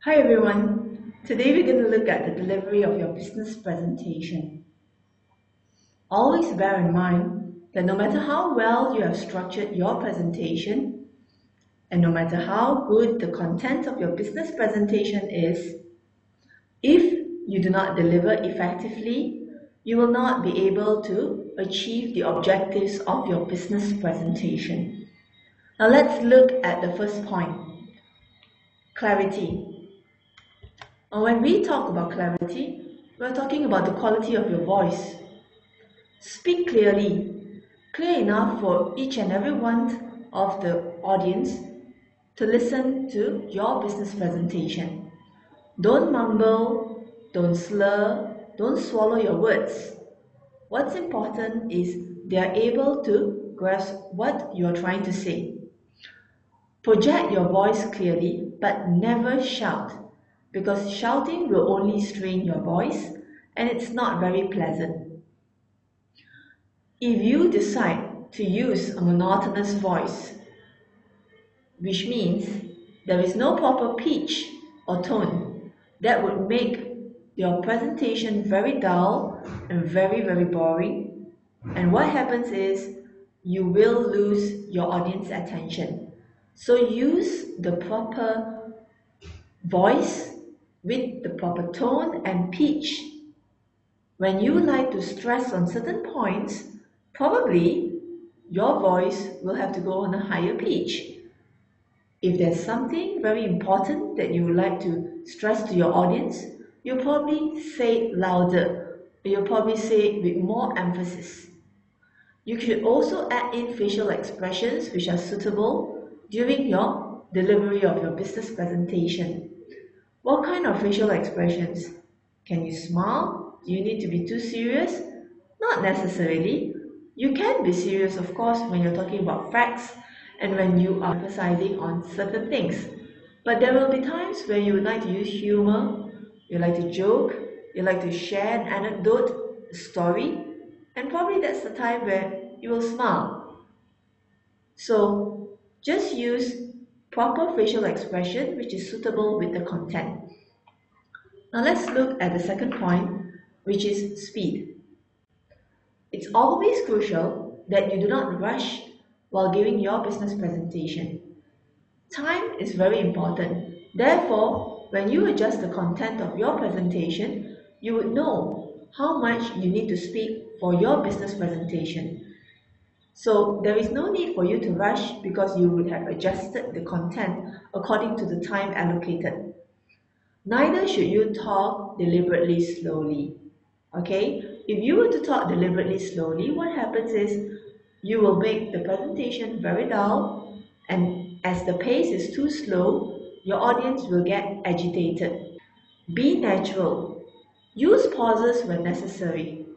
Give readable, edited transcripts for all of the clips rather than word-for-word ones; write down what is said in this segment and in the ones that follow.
Hi everyone. Today we're going to look at the delivery of your business presentation. Always bear in mind that no matter how well you have structured your presentation and no matter how good the content of your business presentation is, if you do not deliver effectively, you will not be able to achieve the objectives of your business presentation. Now let's look at the first point, clarity. When we talk about clarity, we're talking about the quality of your voice. Speak clearly, clear enough for each and every one of the audience to listen to your business presentation. Don't mumble, don't slur, don't swallow your words. What's important is they are able to grasp what you are trying to say. Project your voice clearly, but never shout, because shouting will only strain your voice and it's not very pleasant. If you decide to use a monotonous voice, which means there is no proper pitch or tone, that would make your presentation very dull and very boring. And what happens is you will lose your audience attention. So use the proper voice with the proper tone and pitch. When you like to stress on certain points, probably your voice will have to go on a higher pitch. If there's something very important that you would like to stress to your audience, you'll probably say it louder, or you'll probably say it with more emphasis. You should also add in facial expressions which are suitable during your delivery of your business presentation. What kind of facial expressions? Can you smile? Do you need to be too serious? Not necessarily. You can be serious, of course, when you're talking about facts and when you are emphasizing on certain things. But there will be times where you would like to use humor, you like to joke, you like to share an anecdote, a story, and probably that's the time where you will smile. So just use proper facial expression which is suitable with the content. Now let's look at the second point, which is speed. It's always crucial that you do not rush while giving your business presentation. Time is very important. Therefore, when you adjust the content of your presentation, you would know how much you need to speak for your business presentation. So there is no need for you to rush because you would have adjusted the content according to the time allocated. Neither should you talk deliberately slowly. Okay? If you were to talk deliberately slowly, what happens is you will make the presentation very dull, and as the pace is too slow, your audience will get agitated. Be natural. Use pauses when necessary.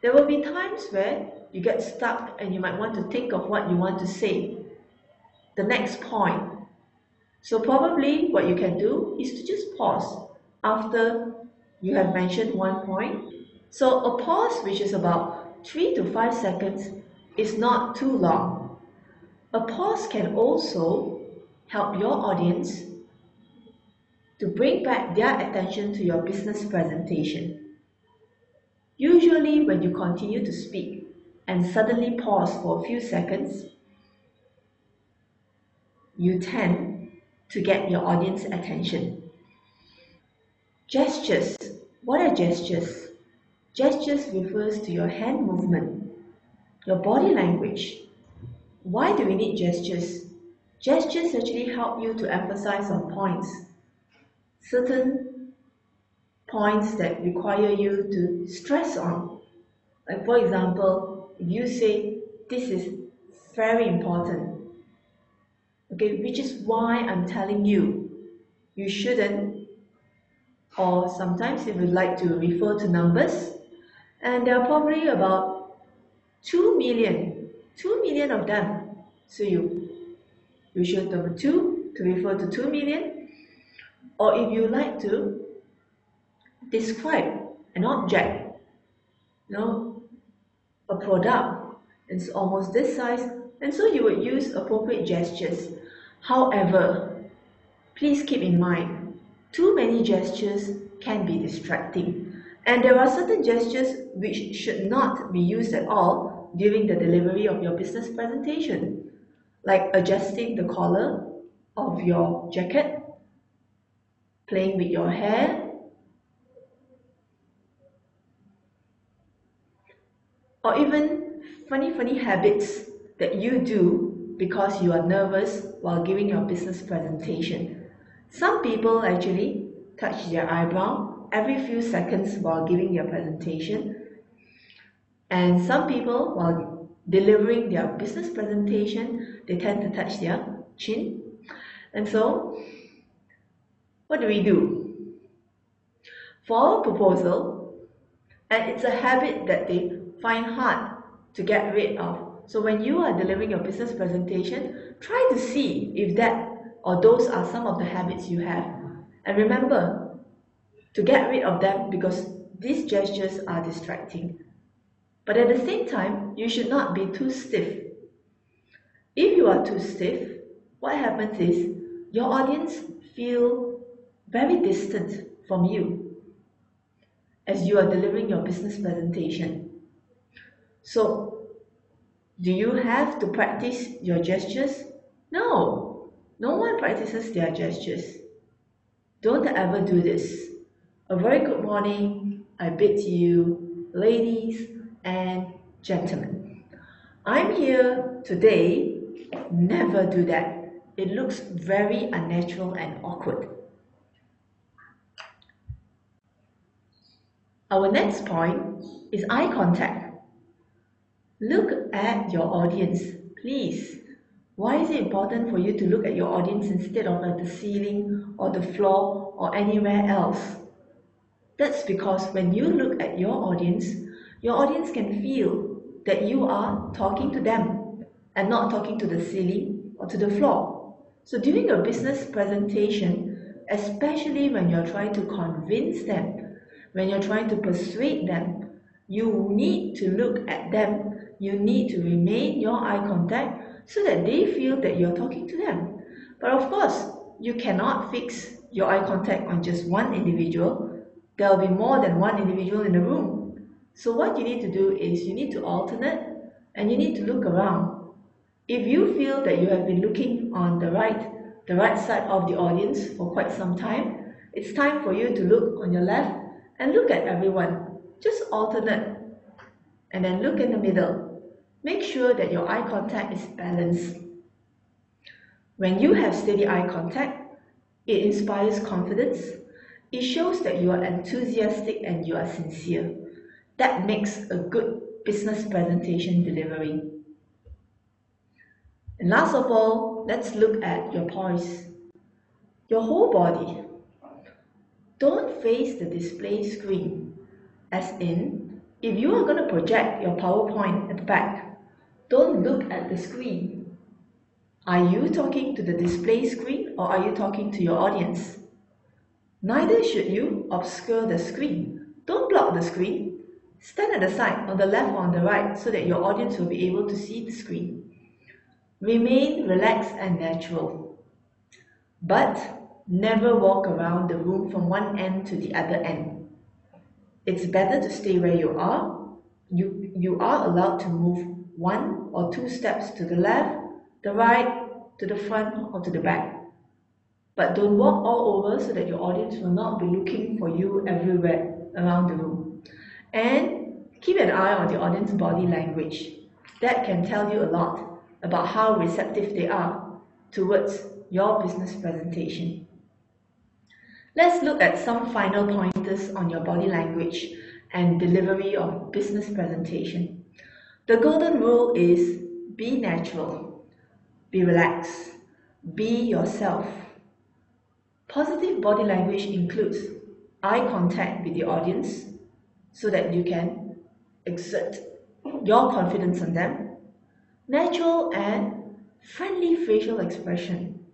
There will be times where you get stuck and you might want to think of what you want to say. The next point. So probably what you can do is to just pause after you have mentioned one point. So a pause which is about 3 to 5 seconds is not too long. A pause can also help your audience to bring back their attention to your business presentation. Usually when you continue to speak and suddenly pause for a few seconds, you tend to get your audience attention. Gestures. What are gestures? Gestures refers to your hand movement, your body language. Why do we need gestures? Gestures actually help you to emphasize on points, certain points that require you to stress on. Like for example, if you say, this is very important, okay, which is why I'm telling you, you shouldn't, or sometimes if you'd like to refer to numbers, and there are probably about 2 million of them. So you should number 2 to refer to 2 million, or if you like to describe an object, you know, a product, it's almost this size, and so you would use appropriate gestures. However, please keep in mind, Too many gestures can be distracting, and there are certain gestures which should not be used at all during the delivery of your business presentation, like adjusting the collar of your jacket, playing with your hair, or even funny habits that you do because you are nervous while giving your business presentation. Some people actually touch their eyebrow every few seconds while giving their presentation, and some people while delivering their business presentation, they tend to touch their chin. And so, what do we do? For our proposal, and it's a habit that they find hard to get rid of. So when you are delivering your business presentation, try to see if that or those are some of the habits you have. And remember to get rid of them because these gestures are distracting. But at the same time, you should not be too stiff. If you are too stiff, what happens is your audience feel very distant from you as you are delivering your business presentation. So, do you have to practice your gestures? No, no one practices their gestures. Don't ever do this. A very good morning, I bid to you, ladies and gentlemen. I'm here today. Never do that. It looks very unnatural and awkward. Our next point is eye contact. Look at your audience, please. Why is it important for you to look at your audience instead of at the ceiling or the floor or anywhere else? That's because when you look at your audience can feel that you are talking to them and not talking to the ceiling or to the floor. So during a business presentation, especially when you're trying to convince them, when you're trying to persuade them, you need to look at them. You need to remain your eye contact so that they feel that you're talking to them. But of course, you cannot fix your eye contact on just one individual. There will be more than one individual in the room. So what you need to do is you need to alternate and you need to look around. If you feel that you have been looking on the right side of the audience for quite some time, it's time for you to look on your left and look at everyone. Just alternate and then look in the middle. Make sure that your eye contact is balanced. When you have steady eye contact, it inspires confidence. It shows that you are enthusiastic and you are sincere. That makes a good business presentation delivery. And last of all, let's look at your poise. Your whole body. Don't face the display screen. As in, if you are going to project your PowerPoint at the back, don't look at the screen. Are you talking to the display screen or are you talking to your audience? Neither should you obscure the screen. Don't block the screen. Stand at the side, on the left or on the right, so that your audience will be able to see the screen. Remain relaxed and natural. But never walk around the room from one end to the other end. It's better to stay where you are. You are allowed to move 1 or 2 steps to the left, the right, to the front or to the back. But don't walk all over so that your audience will not be looking for you everywhere around the room. And keep an eye on the audience body language. That can tell you a lot about how receptive they are towards your business presentation. Let's look at some final pointers on your body language and delivery of business presentation. The golden rule is be natural, be relaxed, be yourself. Positive body language includes eye contact with the audience so that you can exert your confidence on them, natural and friendly facial expression.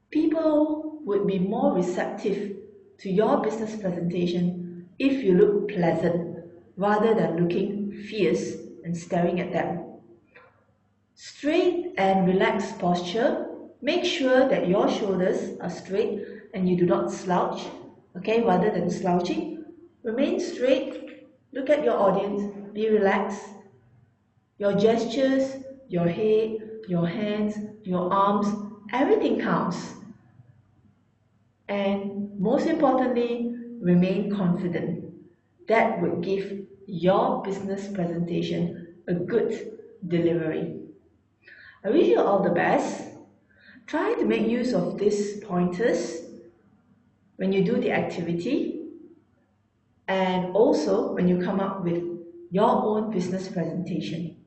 People would be more receptive to your business presentation if you look pleasant rather than looking fierce and staring at them. Straight and relaxed posture Make sure that your shoulders are straight and you do not slouch, okay, rather than slouching. Remain straight, look at your audience, be relaxed. Your gestures, your head, your hands, your arms, everything counts. And most importantly, remain confident. That would give your business presentation a good delivery. I wish you all the best. Try to make use of these pointers when you do the activity and also when you come up with your own business presentation.